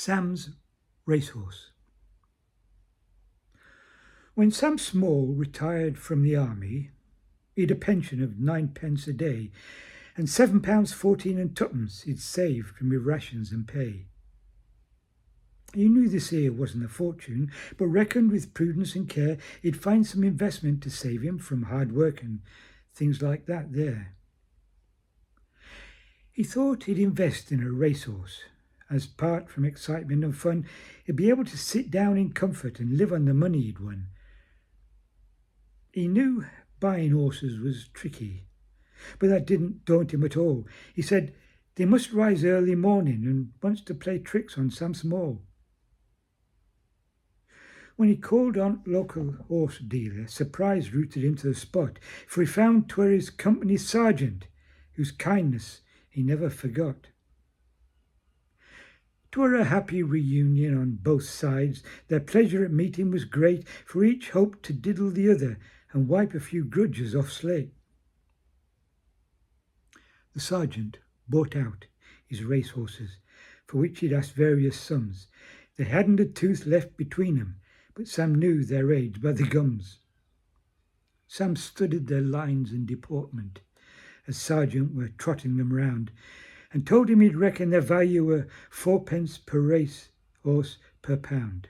Sam's Racehorse. When Sam Small retired from the army, he'd a pension of 9p a day and £7.14 and twopence he'd saved from his rations and pay. He knew this here wasn't a fortune, but reckoned with prudence and care he'd find some investment to save him from hard work and things like that there. He thought he'd invest in a racehorse. As part from excitement and fun, he'd be able to sit down in comfort and live on the money he'd won. He knew buying horses was tricky, but that didn't daunt him at all. He said they must rise early morning and wants to play tricks on Sam Small. When he called on local horse dealer, surprise rooted him to the spot, for he found 'twere his company sergeant, whose kindness he never forgot. 'Twere a happy reunion on both sides. Their pleasure at meeting was great, for each hoped to diddle the other and wipe a few grudges off slate. The sergeant bought out his racehorses, for which he'd asked various sums. They hadn't a tooth left between them, but Sam knew their age by the gums. Sam studied their lines and deportment as sergeant were trotting them round, and told him he'd reckon their value were 4p per race horse per pound.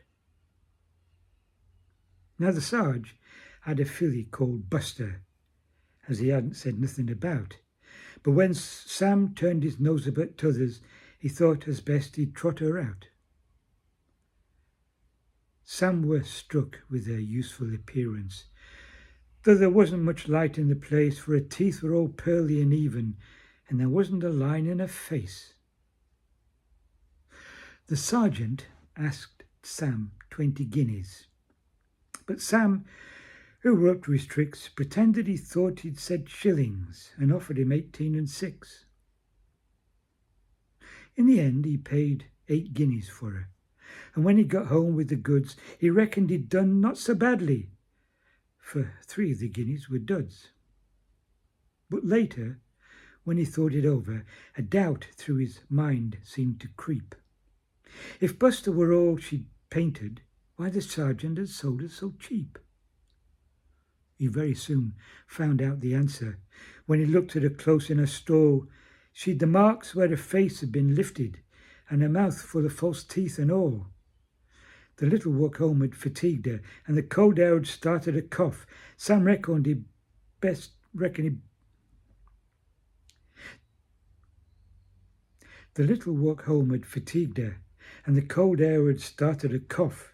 Now the Sarge had a filly called Buster, as he hadn't said nothing about, but when Sam turned his nose up at t'others, he thought as best he'd trot her out. Sam were struck with their useful appearance, though there wasn't much light in the place, for her teeth were all pearly and even, and there wasn't a line in her face. The sergeant asked Sam 20 guineas, but Sam, who were up to his tricks, pretended he thought he'd said shillings and offered him 18 and 6. In the end he paid 8 guineas for her, and when he got home with the goods he reckoned he'd done not so badly, for 3 of the guineas were duds. But later, when he thought it over, a doubt through his mind seemed to creep. If Buster were all she'd painted, why the sergeant had sold her so cheap? He very soon found out the answer. When he looked at her close in her stall, she'd the marks where her face had been lifted, and her mouth full of false teeth and all. The little walk home had fatigued her, and the cold air had started a cough. Sam reckoned he'd best The little walk home had fatigued her, and the cold air had started a cough.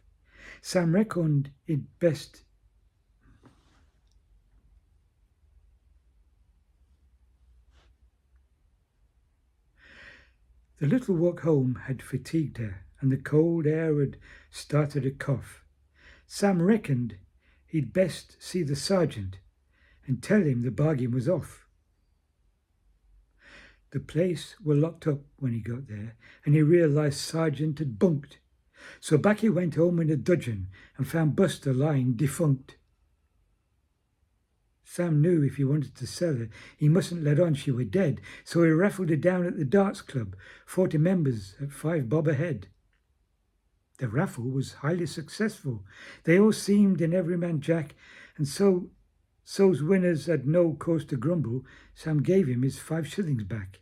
Sam reckoned it best. The little walk home had fatigued her, and the cold air had started a cough. Sam reckoned he'd best see the sergeant and tell him the bargain was off. The place were locked up when he got there, and he realised sergeant had bunked. So back he went home in a dudgeon and found Buster lying defunct. Sam knew if he wanted to sell her, he mustn't let on she were dead, so he raffled her down at the darts club, 40 members at 5 bob a head. The raffle was highly successful. They all seemed in every man jack, and so's winners had no cause to grumble, Sam gave him his 5 shillings back.